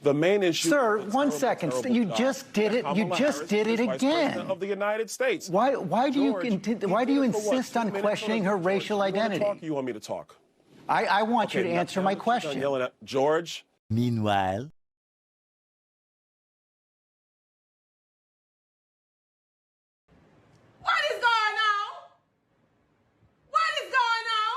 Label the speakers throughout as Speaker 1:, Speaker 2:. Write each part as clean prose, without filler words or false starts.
Speaker 1: The main issue.
Speaker 2: Sir, 1 second. You just did it. You just did it again.
Speaker 1: Of the United States.
Speaker 2: Why do you insist on questioning her racial identity?
Speaker 1: You want me to talk?
Speaker 2: I want you to answer my question.
Speaker 1: Yelling at George.
Speaker 3: Meanwhile.
Speaker 4: What is going on? What is going on?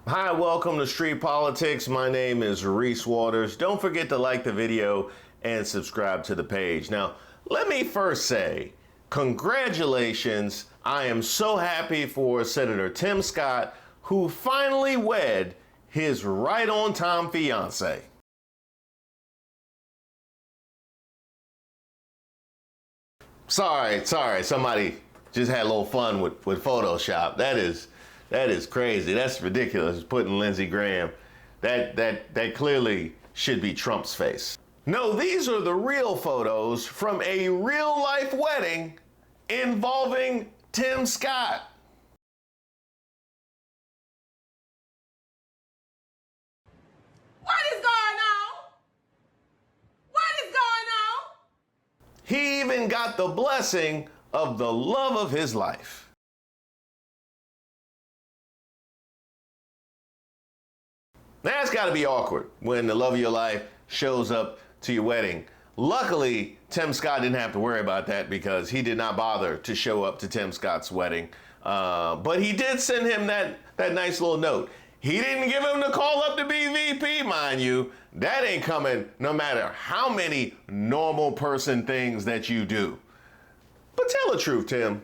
Speaker 5: Hi, welcome to Street Politics. My name is Reese Waters. Don't forget to like the video and subscribe to the page. Now, let me first say, congratulations. I am so happy for Senator Tim Scott, who finally wed his right-on-time fiancé. Sorry, somebody just had a little fun with Photoshop. That is crazy. That's ridiculous. Putting Lindsey Graham. That clearly should be Trump's face. No, these are the real photos from a real-life wedding involving Tim Scott.
Speaker 4: What is going on? What is going on?
Speaker 5: He even got the blessing of the love of his life. That's got to be awkward when the love of your life shows up to your wedding. Luckily, Tim Scott didn't have to worry about that because he did not bother to show up to Tim Scott's wedding. But he did send him that nice little note. He didn't give him the call up to be VP, mind you. That ain't coming no matter how many normal person things that you do. But tell the truth, Tim.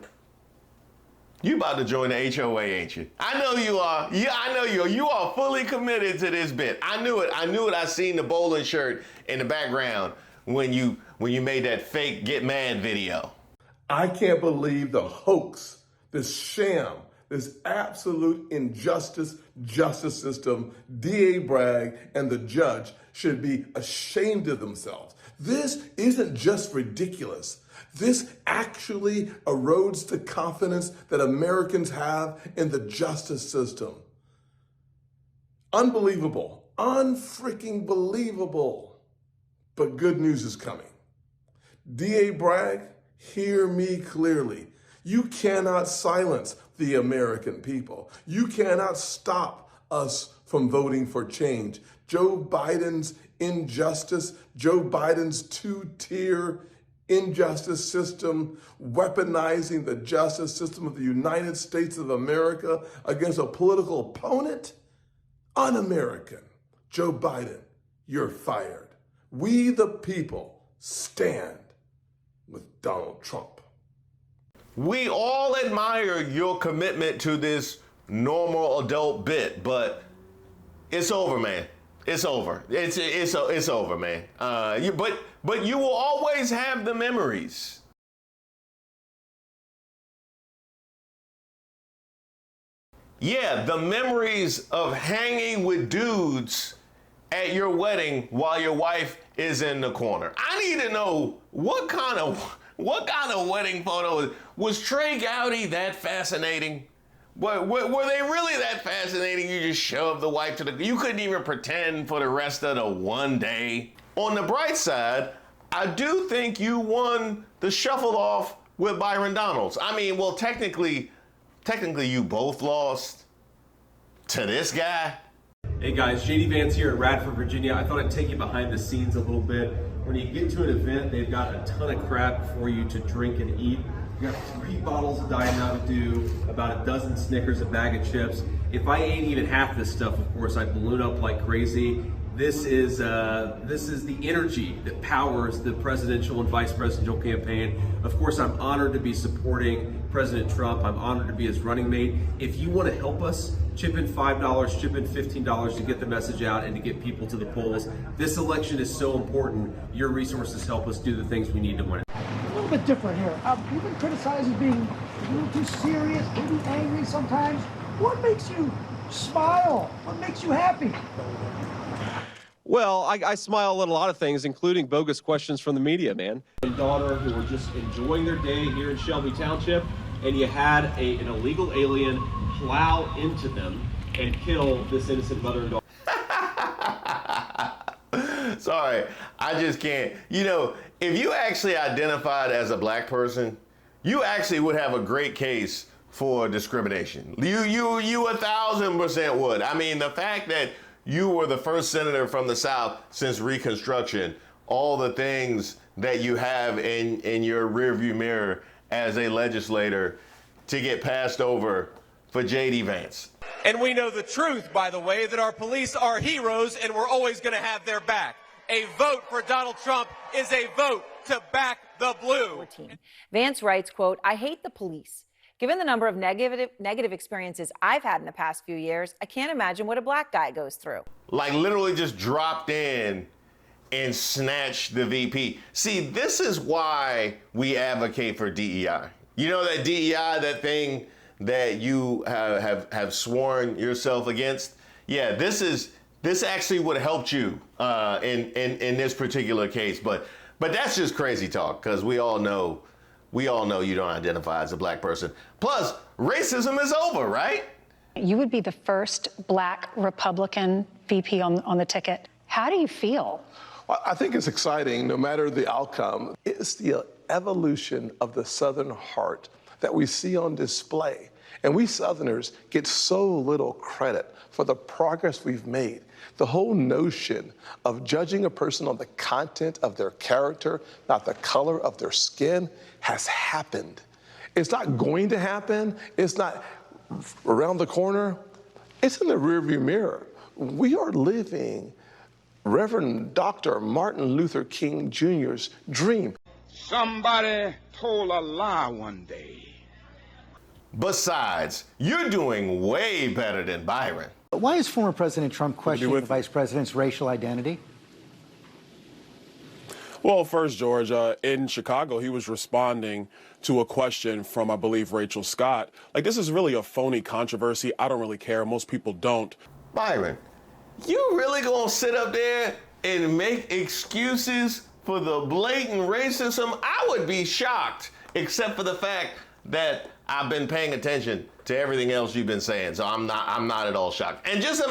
Speaker 5: You about to join the HOA, ain't you? I know you are. Yeah, I know you are. You are fully committed to this bit. I knew it. I seen the bowling shirt in the background when you made that fake Get Mad video.
Speaker 6: I can't believe the hoax, this sham, this absolute injustice justice system. DA Bragg and the judge should be ashamed of themselves. This isn't just ridiculous. This actually erodes the confidence that Americans have in the justice system. Unbelievable. Unfreaking believable. But good news is coming. DA Bragg, hear me clearly. You cannot silence the American people. You cannot stop us from voting for change. Joe Biden's injustice, Joe Biden's two-tier injustice system, weaponizing the justice system of the United States of America against a political opponent, un-American. Joe Biden, you're fired. We the people stand with Donald Trump.
Speaker 5: We all admire your commitment to this normal adult bit, but it's over, man. It's over. It's over, man. But you will always have the memories. Yeah, the memories of hanging with dudes at your wedding while your wife is in the corner. I need to know what kind of wedding photo was Trey Gowdy that fascinating? Were they really that fascinating? You just shoved the wife to you couldn't even pretend for the rest of the one day. On the bright side, I do think you won the shuffle off with Byron Donalds. I mean, well, technically you both lost to this guy.
Speaker 7: Hey guys, JD Vance here in Radford, Virginia. I thought I'd take you behind the scenes a little bit. When you get to an event, they've got a ton of crap for you to drink and eat. You got 3 bottles of Diet Mountain Dew, about a dozen Snickers, a bag of chips. If I ate even half this stuff, of course, I'd balloon up like crazy. This is the energy that powers the presidential and vice presidential campaign. Of course, I'm honored to be supporting President Trump. I'm honored to be his running mate. If you want to help us, chip in $5, chip in $15 to get the message out and to get people to the polls. This election is so important. Your resources help us do the things we need to win it.
Speaker 8: A little bit different here. You've been criticized as being a little too serious, maybe angry sometimes. What makes you smile? What makes you happy?
Speaker 9: Well, I smile at a lot of things, including bogus questions from the media, man.
Speaker 7: My daughter, who were just enjoying their day here in Shelby Township, and you had an illegal alien plow into them and kill this innocent mother and daughter.
Speaker 5: Sorry, I just can't. You know, if you actually identified as a black person, you actually would have a great case for discrimination. You 1,000% would. I mean, the fact that you were the first senator from the South since Reconstruction, all the things that you have in your rearview mirror as a legislator to get passed over for JD Vance.
Speaker 3: And we know the truth, by the way, that our police are heroes and we're always going to have their back. A vote for Donald Trump is a vote to back the blue.
Speaker 10: Vance writes, quote, I hate the police. Given the number of negative experiences I've had in the past few years, I can't imagine what a black guy goes through.
Speaker 5: Like literally just dropped in and snatched the VP. See, this is why we advocate for DEI. You know that DEI, that thing that you have sworn yourself against? Yeah, this actually would have helped you in this particular case. But that's just crazy talk, because we all know you don't identify as a black person. Plus, racism is over, right?
Speaker 11: You would be the first black Republican VP on the ticket. How do you feel?
Speaker 6: Well, I think it's exciting, no matter the outcome. It's the evolution of the Southern heart that we see on display. And we Southerners get so little credit for the progress we've made. The whole notion of judging a person on the content of their character, not the color of their skin, has happened. It's not going to happen. It's not around the corner. It's in the rearview mirror. We are living Reverend Dr. Martin Luther King Jr.'s dream.
Speaker 12: Somebody told a lie one day.
Speaker 5: Besides, you're doing way better than Byron.
Speaker 2: Why is former President Trump questioning the vice president's racial identity?
Speaker 1: Well, first, George, in Chicago, he was responding to a question from, I believe, Rachel Scott. Like, this is really a phony controversy. I don't really care. Most people don't.
Speaker 5: Byron, you really gonna sit up there and make excuses for the blatant racism? I would be shocked, except for the fact that I've been paying attention to everything else you've been saying, so I'm not at all shocked. And just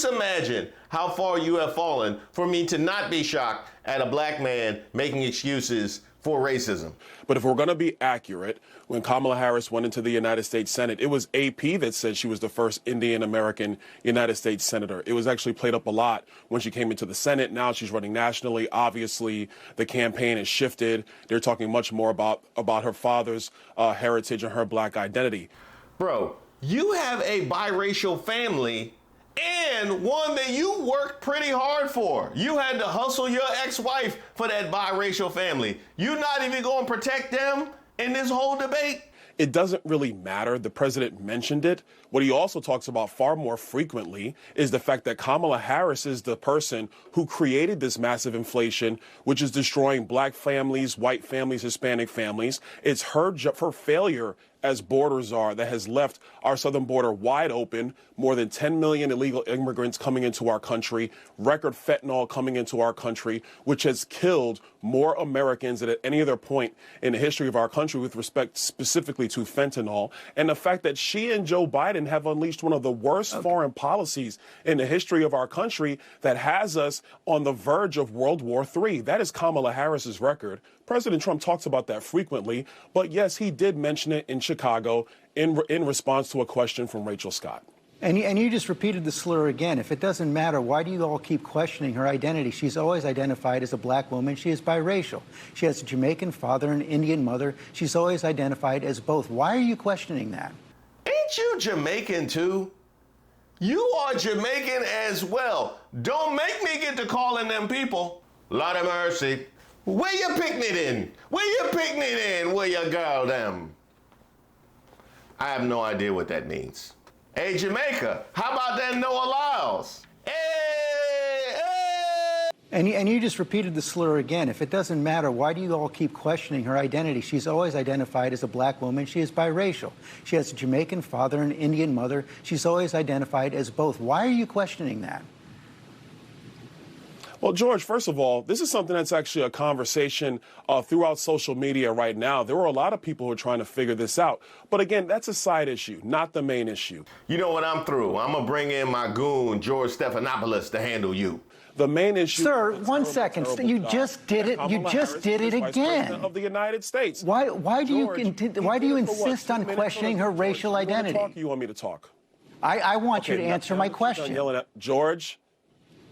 Speaker 5: imagine how far you have fallen for me to not be shocked at a black man making excuses for racism.
Speaker 1: But if we're going to be accurate, when Kamala Harris went into the United States Senate, it was AP that said she was the first Indian American United States Senator. It was actually played up a lot when she came into the Senate. Now she's running nationally. Obviously, the campaign has shifted. They're talking much more about her father's heritage and her black identity.
Speaker 5: Bro, you have a biracial family and one that you worked pretty hard for. You had to hustle your ex-wife for that biracial family. You're not even going to protect them in this whole debate?
Speaker 1: It doesn't really matter. The president mentioned it. What he also talks about far more frequently is the fact that Kamala Harris is the person who created this massive inflation, which is destroying black families, white families, Hispanic families. It's her failure as border czar that has left our southern border wide open, more than 10 million illegal immigrants coming into our country, record fentanyl coming into our country, which has killed more Americans than at any other point in the history of our country with respect specifically to fentanyl. And the fact that she and Joe Biden have unleashed one of the worst foreign policies in the history of our country that has us on the verge of World War III. That is Kamala Harris's record. President Trump talks about that frequently, but yes, he did mention it in Chicago in response to a question from Rachel Scott.
Speaker 2: And you just repeated the slur again. If it doesn't matter, why do you all keep questioning her identity? She's always identified as a black woman. She is biracial. She has a Jamaican father and an Indian mother. She's always identified as both. Why are you questioning that?
Speaker 5: Ain't you Jamaican too? You are Jamaican as well. Don't make me get to calling them people. Lord of mercy. Where you picnic in? Where you picnic in? Where you girl them? I have no idea what that means. Hey, Jamaica, how about that Noah Lyles? Hey, hey!
Speaker 2: And you just repeated the slur again. If it doesn't matter, why do you all keep questioning her identity? She's always identified as a black woman. She is biracial. She has a Jamaican father and an Indian mother. She's always identified as both. Why are you questioning that?
Speaker 1: Well, George, first of all, this is something that's actually a conversation throughout social media right now. There were a lot of people who are trying to figure this out. But again, that's a side issue, not the main issue.
Speaker 5: You know what? I'm through. I'm going to bring in my goon, George Stephanopoulos, to handle you.
Speaker 1: The main issue.
Speaker 2: Sir, one second. You just did it. You just did it again.
Speaker 1: Of the United States.
Speaker 2: Why do you insist on questioning her racial identity?
Speaker 1: You want me to talk?
Speaker 2: I want you to answer my question.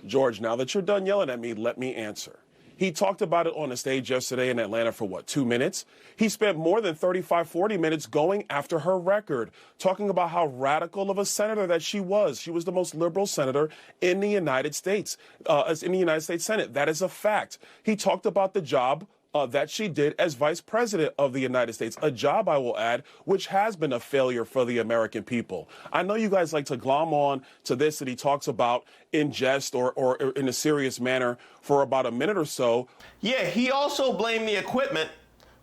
Speaker 1: George, now that you're done yelling at me, let me answer. He talked about it on the stage yesterday in Atlanta for, 2 minutes? He spent more than 35, 40 minutes going after her record, talking about how radical of a senator that she was. She was the most liberal senator in the United States, in the United States Senate. That is a fact. He talked about the job that she did as vice president of the United States, a job, I will add, which has been a failure for the American people. I know you guys like to glom on to this that he talks about in jest or in a serious manner for about a minute or so.
Speaker 5: Yeah, he also blamed the equipment,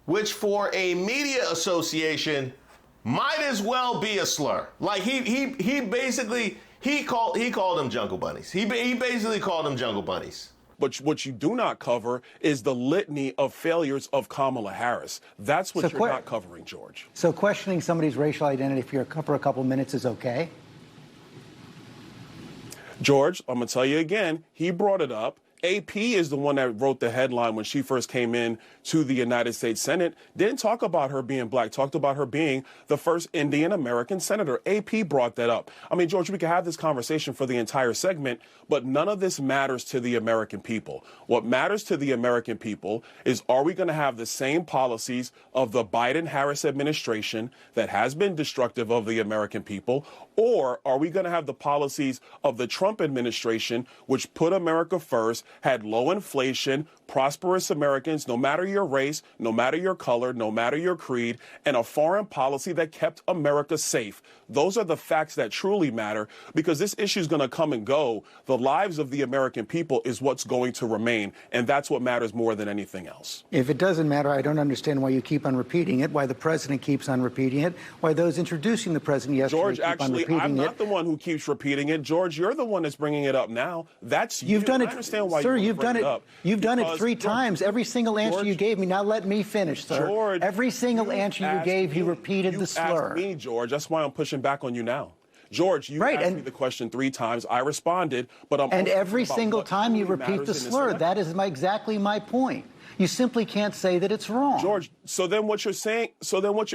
Speaker 5: which for a media association might as well be a slur. Like he basically called them jungle bunnies. He basically called them jungle bunnies.
Speaker 1: But what you do not cover is the litany of failures of Kamala Harris. That's what you're not covering, George.
Speaker 2: So questioning somebody's racial identity for a couple minutes is okay?
Speaker 1: George, I'm going to tell you again, he brought it up. AP is the one that wrote the headline when she first came in to the United States Senate. Didn't talk about her being black, talked about her being the first Indian American senator. AP brought that up. I mean, George, we could have this conversation for the entire segment, but none of this matters to the American people. What matters to the American people is, are we going to have the same policies of the Biden-Harris administration that has been destructive of the American people, or are we going to have the policies of the Trump administration, which put America first, had low inflation, prosperous Americans, no matter your race, no matter your color, no matter your creed, and a foreign policy that kept America safe? Those are the facts that truly matter, because this issue is going to come and go. The lives of the American people is what's going to remain, and that's what matters more than anything else.
Speaker 2: If it doesn't matter, I don't understand why you keep on repeating it, why the president keeps on repeating it, why those introducing the president yesterday
Speaker 1: George,
Speaker 2: keep on
Speaker 1: actually,
Speaker 2: repeating
Speaker 1: I'm
Speaker 2: it.
Speaker 1: not the one who keeps repeating it. George, you're the one that's bringing it up now. That's you.
Speaker 2: You've done it,
Speaker 1: I understand why
Speaker 2: sir.
Speaker 1: you
Speaker 2: You've done it.
Speaker 1: up.
Speaker 2: You've done it
Speaker 1: Because,
Speaker 2: 3
Speaker 1: George,
Speaker 2: times. Every single answer you gave me. Now let me finish, sir.
Speaker 1: George,
Speaker 2: every single answer you gave, you repeated the slur.
Speaker 1: Asked me, George. That's why I'm pushing back on you now. George, you asked me the question 3 times. I responded, but I'm.
Speaker 2: And every single time you repeat the slur. That is exactly my point. You simply can't say that it's wrong.
Speaker 1: George, so then what you're saying,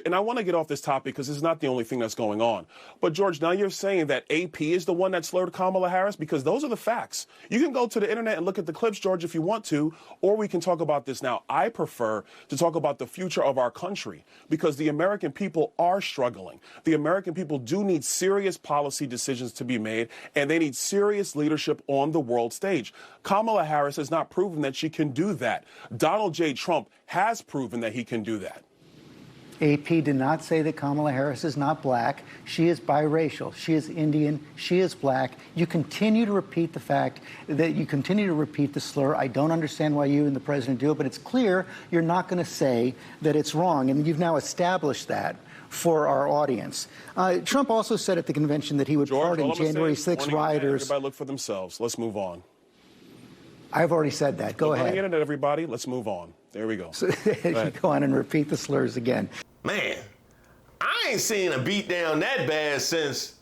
Speaker 1: and I want to get off this topic because it's not the only thing that's going on. But George, now you're saying that AP is the one that slurred Kamala Harris, because those are the facts. You can go to the internet and look at the clips, George, if you want to, or we can talk about this now. I prefer to talk about the future of our country, because the American people are struggling. The American people do need serious policy decisions to be made, and they need serious leadership on the world stage. Kamala Harris has not proven that she can do that. Donald J. Trump has proven that he can do that.
Speaker 2: AP did not say that Kamala Harris is not black. She is biracial. She is Indian. She is black. You continue to repeat the fact that you continue to repeat the slur. I don't understand why you and the president do it, but it's clear you're not going to say that it's wrong. And you've now established that for our audience. Trump also said at the convention that he would pardon January 6 rioters.
Speaker 1: Everybody look for themselves. Let's move on.
Speaker 2: I've already said that. Go ahead.
Speaker 1: On the internet, everybody. Let's move on. There we go.
Speaker 2: So, you go on and repeat the slurs again.
Speaker 5: Man, I ain't seen a beatdown that bad since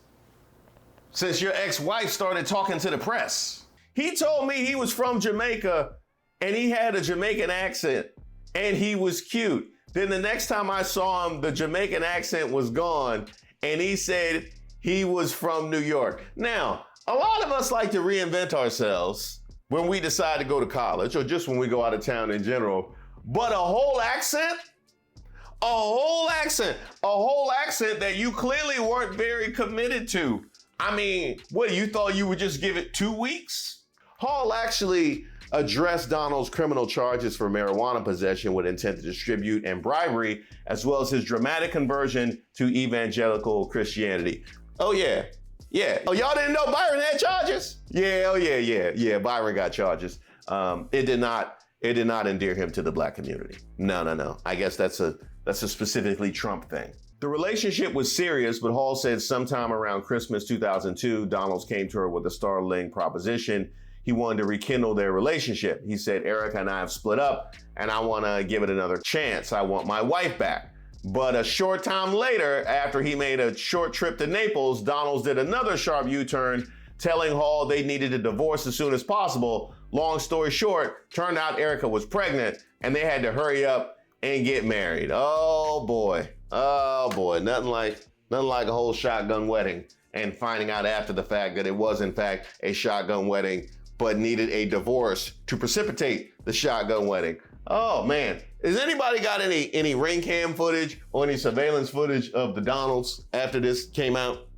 Speaker 5: your ex-wife started talking to the press. He told me he was from Jamaica and he had a Jamaican accent and he was cute. Then the next time I saw him, the Jamaican accent was gone and he said he was from New York. Now, a lot of us like to reinvent ourselves when we decide to go to college or just when we go out of town in general. But a whole accent that you clearly weren't very committed to. I mean, what, you thought you would just give it 2 weeks? Hall actually addressed Donald's criminal charges for marijuana possession with intent to distribute and bribery, as well as his dramatic conversion to evangelical Christianity. Oh yeah. Yeah. Oh, y'all didn't know Byron had charges? Yeah. Oh yeah. Yeah. Byron got charges. It did not endear him to the black community. No. I guess that's a specifically Trump thing. The relationship was serious, but Hall said sometime around Christmas 2002, Donalds came to her with a startling proposition. he wanted to rekindle their relationship. He said, Erica and I have split up and I want to give it another chance. I want my wife back. But a short time later, after he made a short trip to Naples, Donalds did another sharp U-turn, telling Hall they needed a divorce as soon as possible. Long story short, turned out Erica was pregnant and they had to hurry up and get married. Oh boy, nothing like a whole shotgun wedding and finding out after the fact that it was in fact a shotgun wedding, but needed a divorce to precipitate the shotgun wedding. Oh man, has anybody got any ring cam footage or any surveillance footage of the Donalds after this came out?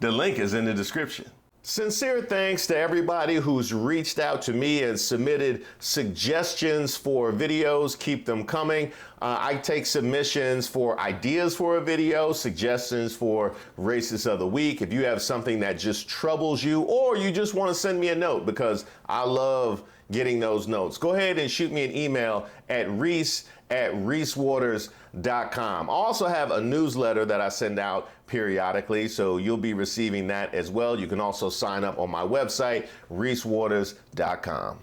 Speaker 5: The link is in the description. Sincere thanks to everybody who's reached out to me and submitted suggestions for videos. Keep them coming. I take submissions for ideas for a video, suggestions for Racist of the Week. If you have something that just troubles you, or you just want to send me a note, because I love getting those notes, go ahead and shoot me an email at reese@reesewaters.com. I also have a newsletter that I send out periodically, so you'll be receiving that as well. You can also sign up on my website, reesewaters.com.